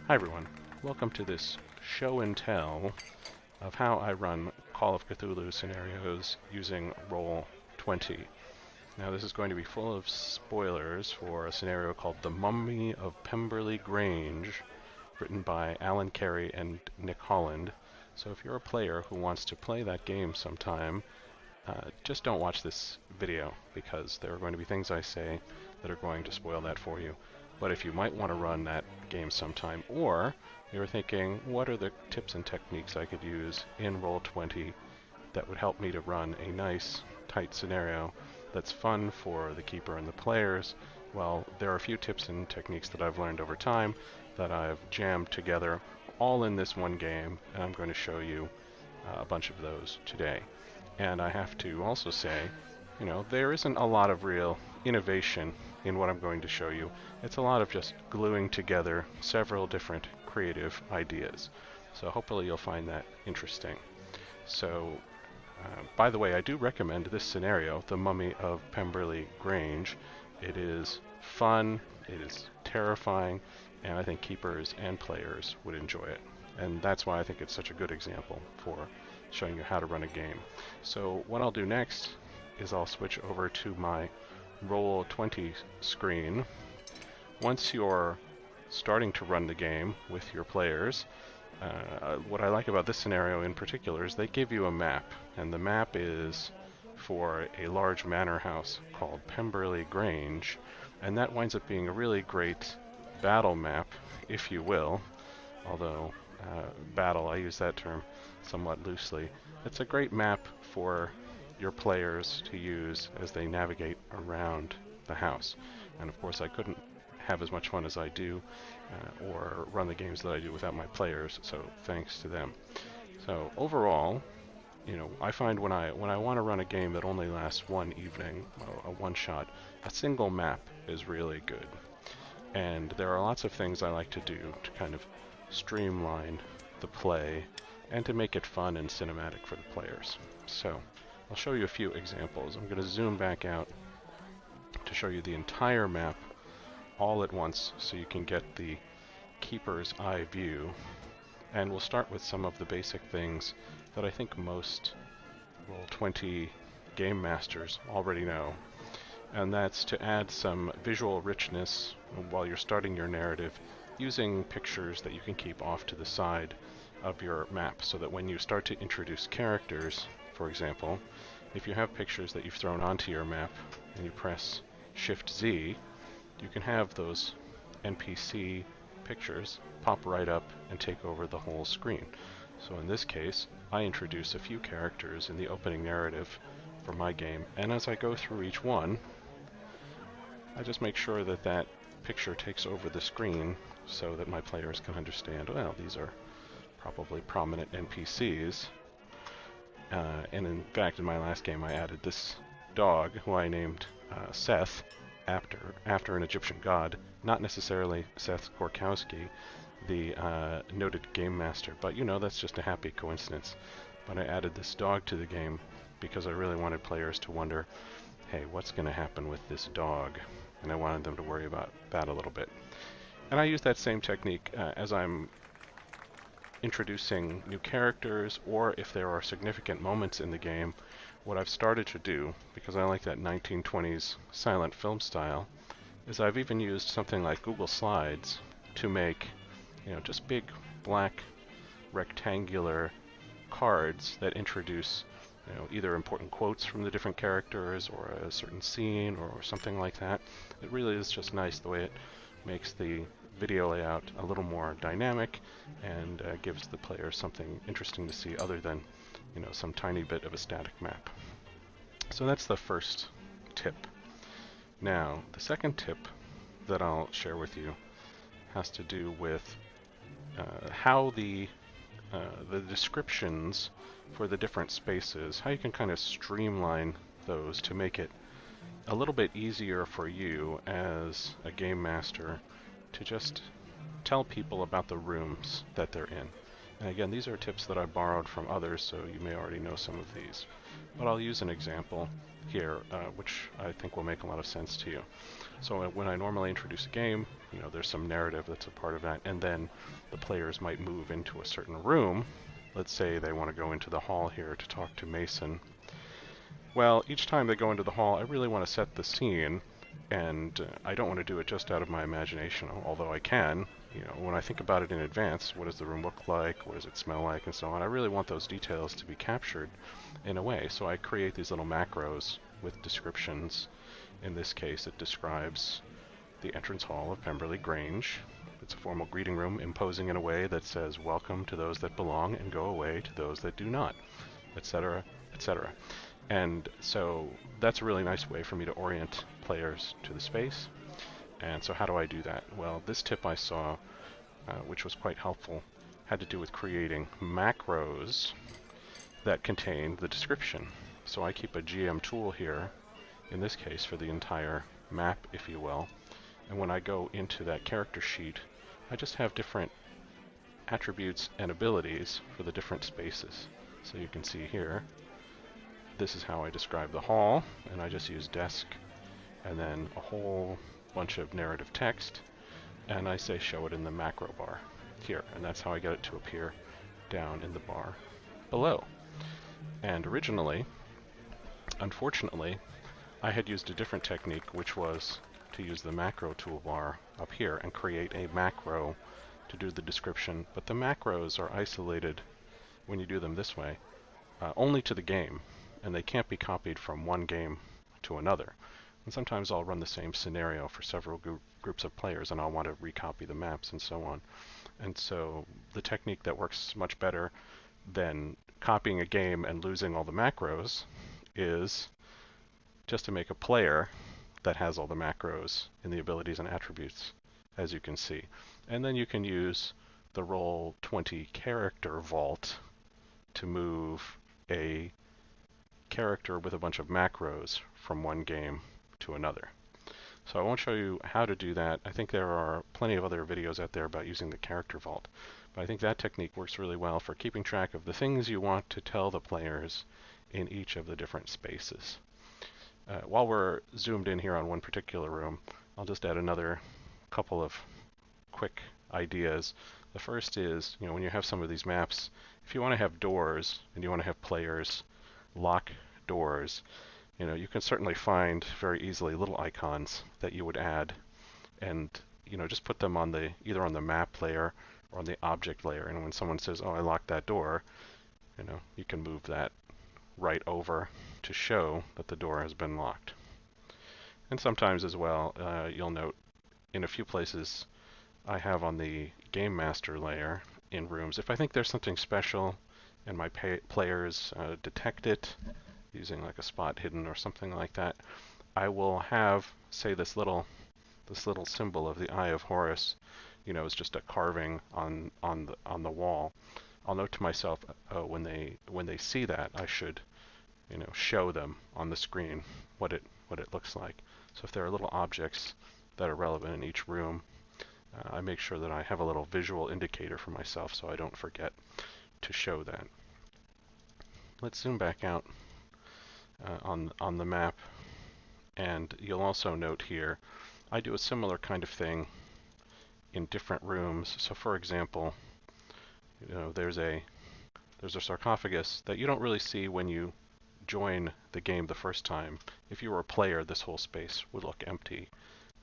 Hi everyone, welcome to this show and tell of how I run Call of Cthulhu scenarios using Roll20. Now this is going to be full of spoilers for a scenario called The Mummy of Pemberley Grange, written by Alan Carey and Nick Holland. So if you're a player who wants to play that game sometime, just don't watch this video, because there are going to be things I say that are going to spoil that for you. But if you might want to run that game sometime, or you're thinking, what are the tips and techniques I could use in Roll20 that would help me to run a nice, tight scenario that's fun for the keeper and the players, well, there are a few tips and techniques that I've learned over time that I've jammed together all in this one game, and I'm going to show you a bunch of those today. And I have to also say, there isn't a lot of real innovation in what I'm going to show you. It's a lot of just gluing together several different creative ideas. So hopefully you'll find that interesting. So, by the way, I do recommend this scenario, The Mummy of Pemberley Grange. It is fun, it is terrifying, and I think keepers and players would enjoy it. And that's why I think it's such a good example for showing you how to run a game. So what I'll do next is I'll switch over to my Roll20 screen. Once you're starting to run the game with your players, what I like about this scenario in particular is they give you a map, and the map is for a large manor house called Pemberley Grange, and that winds up being a really great battle map, if you will, although battle, I use that term somewhat loosely. It's a great map for your players to use as they navigate around the house. And of course I couldn't have as much fun as I do or run the games that I do without my players, so thanks to them. So overall, I find when I want to run a game that only lasts one evening, a one-shot, a single map is really good. And there are lots of things I like to do to kind of streamline the play and to make it fun and cinematic for the players. So I'll show you a few examples. I'm going to zoom back out to show you the entire map all at once so you can get the keeper's eye view. And we'll start with some of the basic things that I think most Roll20 game masters already know. And that's to add some visual richness while you're starting your narrative using pictures that you can keep off to the side of your map, so that when you start to introduce characters, for example, if you have pictures that you've thrown onto your map and you press Shift-Z, you can have those NPC pictures pop right up and take over the whole screen. So in this case, I introduce a few characters in the opening narrative for my game, and as I go through each one, I just make sure that that picture takes over the screen so that my players can understand, well, these are probably prominent NPCs. And in fact, in my last game, I added this dog, who I named Seth, after an Egyptian god, not necessarily Seth Gorkowski, the noted game master, but that's just a happy coincidence. But I added this dog to the game because I really wanted players to wonder, hey, what's going to happen with this dog? And I wanted them to worry about that a little bit. And I use that same technique as I'm introducing new characters, or if there are significant moments in the game. What I've started to do, because I like that 1920s silent film style, is I've even used something like Google Slides to make, just big black rectangular cards that introduce, either important quotes from the different characters or a certain scene or something like that. It really is just nice the way it makes the video layout a little more dynamic and gives the player something interesting to see other than, some tiny bit of a static map. So that's the first tip. Now, the second tip that I'll share with you has to do with how the descriptions for the different spaces, how you can kind of streamline those to make it a little bit easier for you as a game master to just tell people about the rooms that they're in. And again, these are tips that I borrowed from others, so you may already know some of these. But I'll use an example here, which I think will make a lot of sense to you. So when I normally introduce a game, there's some narrative that's a part of that, and then the players might move into a certain room. Let's say they want to go into the hall here to talk to Mason. Well, each time they go into the hall, I really want to set the scene, and I don't want to do it just out of my imagination, although I can. When I think about it in advance, what does the room look like, what does it smell like, and so on, I really want those details to be captured in a way. So I create these little macros with descriptions. In this case, it describes the entrance hall of Pemberley Grange. It's a formal greeting room, imposing in a way that says, "Welcome to those that belong, and go away to those that do not," etc., etc. And so that's a really nice way for me to orient players to the space. And so how do I do that? Well, this tip I saw, which was quite helpful, had to do with creating macros that contain the description. So I keep a GM tool here, in this case for the entire map, if you will. And when I go into that character sheet, I just have different attributes and abilities for the different spaces. So you can see here, this is how I describe the hall, and I just use desk and then a whole bunch of narrative text, and I say show it in the macro bar here, and that's how I get it to appear down in the bar below. And originally, unfortunately, I had used a different technique, which was to use the macro toolbar up here and create a macro to do the description, but the macros are isolated when you do them this way only to the game, and they can't be copied from one game to another. And sometimes I'll run the same scenario for several groups of players, and I'll want to recopy the maps and so on. And so the technique that works much better than copying a game and losing all the macros is just to make a player that has all the macros in the abilities and attributes, as you can see. And then you can use the Roll20 character vault to move a character with a bunch of macros from one game to another. So I won't show you how to do that. I think there are plenty of other videos out there about using the character vault. But I think that technique works really well for keeping track of the things you want to tell the players in each of the different spaces. While we're zoomed in here on one particular room, I'll just add another couple of quick ideas. The first is, when you have some of these maps, if you want to have doors and you want to have players lock doors, you can certainly find very easily little icons that you would add, and just put them on either on the map layer or on the object layer. And when someone says, "Oh, I locked that door," you can move that right over to show that the door has been locked. And sometimes as well, you'll note in a few places I have on the game master layer in rooms, if I think there's something special and my players detect it using like a spot hidden or something like that, I will have, say, this little symbol of the Eye of Horus, is just a carving on the wall. I'll note to myself, when they see that, I should show them on the screen what it looks like. So if there are little objects that are relevant in each room, I make sure that I have a little visual indicator for myself so I don't forget to show that. Let's zoom back out on the map, and you'll also note here I do a similar kind of thing in different rooms. So for example, there's a sarcophagus that you don't really see when you join the game the first time. If you were a player, this whole space would look empty.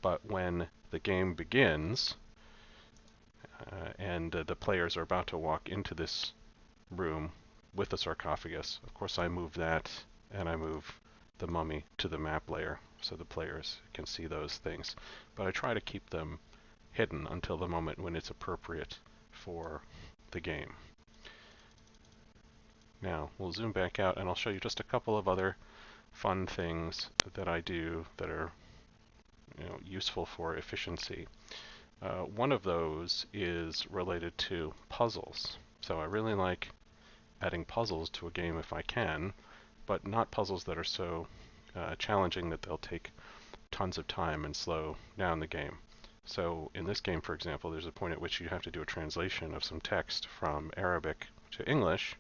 But when the game begins, and the players are about to walk into this room with the sarcophagus, of course I move that, and I move the mummy to the map layer so the players can see those things. But I try to keep them hidden until the moment when it's appropriate for the game. Now we'll zoom back out and I'll show you just a couple of other fun things that I do that are useful for efficiency. One of those is related to puzzles. So I really like adding puzzles to a game if I can, but not puzzles that are so challenging that they'll take tons of time and slow down the game. So in this game, for example, there's a point at which you have to do a translation of some text from Arabic to English,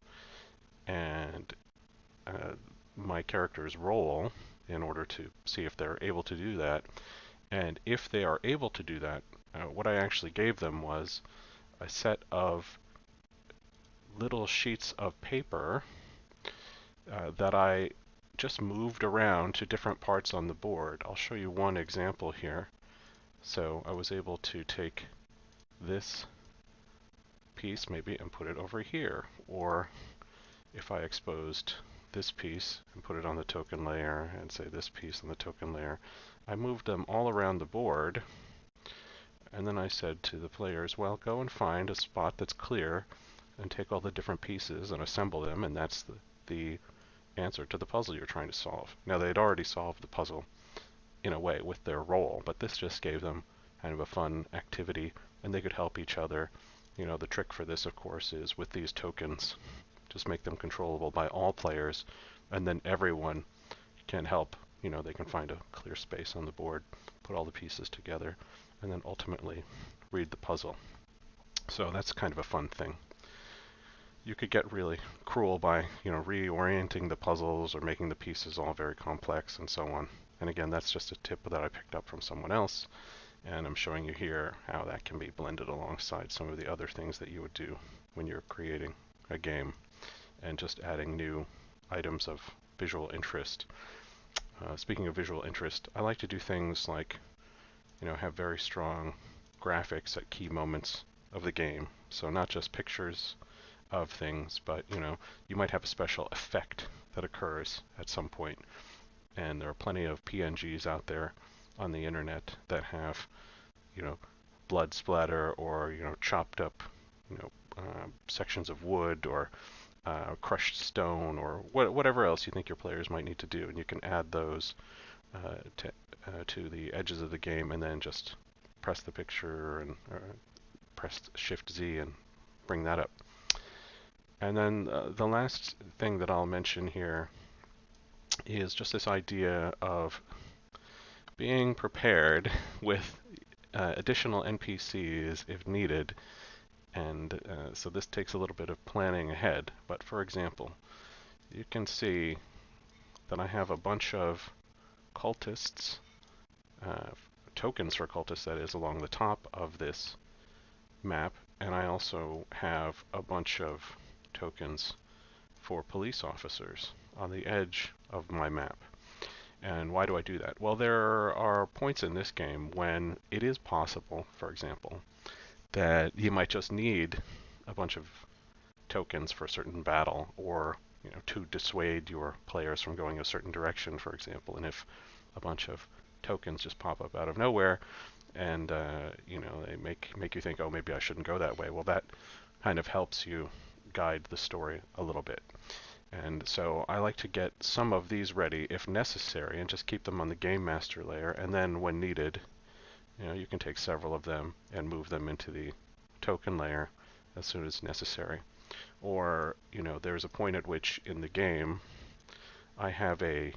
and my characters roll in order to see if they're able to do that. And if they are able to do that, what I actually gave them was a set of little sheets of paper that I just moved around to different parts on the board. I'll show you one example here. So I was able to take this piece maybe and put it over here, or if I exposed this piece and put it on the token layer and say this piece on the token layer, I moved them all around the board, and then I said to the players, well, go and find a spot that's clear and take all the different pieces and assemble them, and that's the answer to the puzzle you're trying to solve. Now, they'd already solved the puzzle in a way with their roll, but this just gave them kind of a fun activity, and they could help each other. You know, the trick for this, of course, is with these tokens, just make them controllable by all players, and then everyone can help. You know, they can find a clear space on the board, put all the pieces together, and then ultimately read the puzzle. So that's kind of a fun thing. You could get really cruel by, you know, reorienting the puzzles or making the pieces all very complex and so on. And again, that's just a tip that I picked up from someone else, and I'm showing you here how that can be blended alongside some of the other things that you would do when you're creating a game and just adding new items of visual interest. Speaking of visual interest, I like to do things like, you know, have very strong graphics at key moments of the game. So not just pictures of things, but, you know, you might have a special effect that occurs at some point. And there are plenty of PNGs out there on the internet that have, you know, blood splatter or, you know, chopped up, you know, sections of wood or crushed stone or whatever else you think your players might need to do. And you can add those to the edges of the game and then just press the picture and press Shift Z and bring that up. And then the last thing that I'll mention here is just this idea of being prepared with additional NPCs if needed. And so this takes a little bit of planning ahead. But for example, you can see that I have a bunch of cultists, tokens for cultists that is, along the top of this map. And I also have a bunch of tokens for police officers on the edge of my map. And why do I do that? Well, there are points in this game when it is possible, for example, that you might just need a bunch of tokens for a certain battle, or, you know, to dissuade your players from going a certain direction, for example. And if a bunch of tokens just pop up out of nowhere and you know, they make you think, oh, maybe I shouldn't go that way, well, that kind of helps you guide the story a little bit. And so I like to get some of these ready if necessary and just keep them on the game master layer, and then when needed, you know, you can take several of them and move them into the token layer as soon as necessary. Or, you know, there's a point at which in the game I have a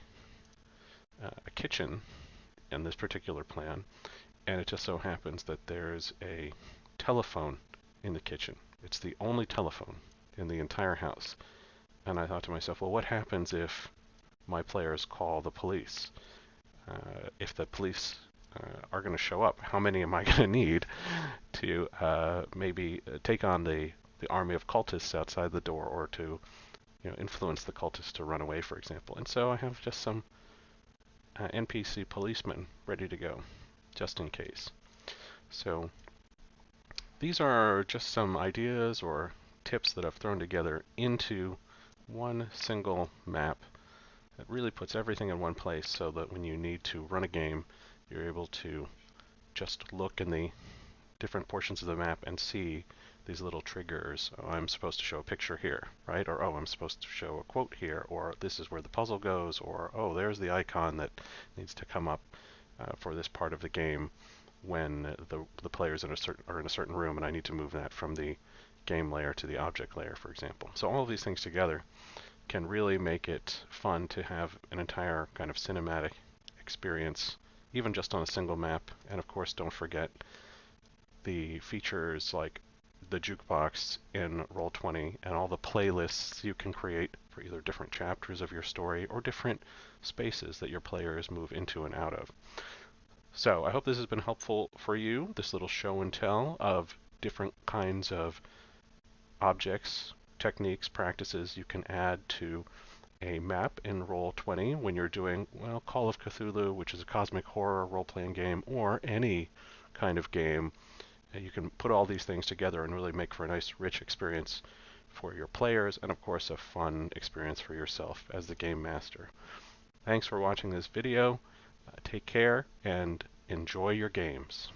kitchen in this particular plan, and it just so happens that there's a telephone in the kitchen. It's the only telephone in the entire house. And I thought to myself, well, what happens if my players call the police? If the police are going to show up, how many am I going to need to maybe take on the army of cultists outside the door, or to, you know, influence the cultists to run away, for example? And so I have just some NPC policemen ready to go, just in case. So these are just some ideas or tips that I've thrown together into one single map that really puts everything in one place, so that when you need to run a game, you're able to just look in the different portions of the map and see these little triggers. Oh, I'm supposed to show a picture here, right? Or, oh, I'm supposed to show a quote here, or this is where the puzzle goes, or, oh, there's the icon that needs to come up for this part of the game when the players are in a certain room, and I need to move that from the game layer to the object layer, for example. So all of these things together can really make it fun to have an entire kind of cinematic experience even just on a single map. And of course, don't forget the features like the jukebox in Roll20 and all the playlists you can create for either different chapters of your story or different spaces that your players move into and out of. So I hope this has been helpful for you, this little show and tell of different kinds of objects, techniques, practices you can add to a map in Roll20 when you're doing, well, Call of Cthulhu, which is a cosmic horror role-playing game, or any kind of game. You can put all these things together and really make for a nice, rich experience for your players, and of course a fun experience for yourself as the game master. Thanks for watching this video. Take care and enjoy your games.